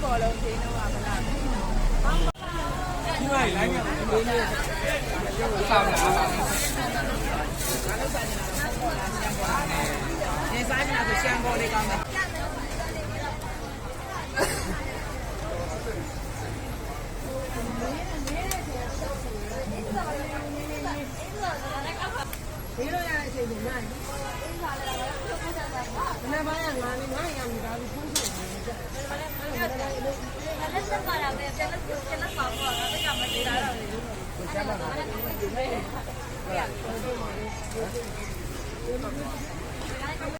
ဘောလုံးသေးတော့ပါမလားဒီမိုင်းလိုက်နေတယ်ဆောင်းလာနေဆိုင်မှာရှမ်းဘောလေးကောင်းတယ်ဒီလိုရတဲ့အချိန်ကိုနိုင်မနေ့ပိုင်းကငါလေးငါရမိသားစုဖုန်းဆက်နေတယ်လက်စပါလာပဲပြန်လက်ပါတော့ငါကမကြည့်တာတော့လေကျန်ပါလား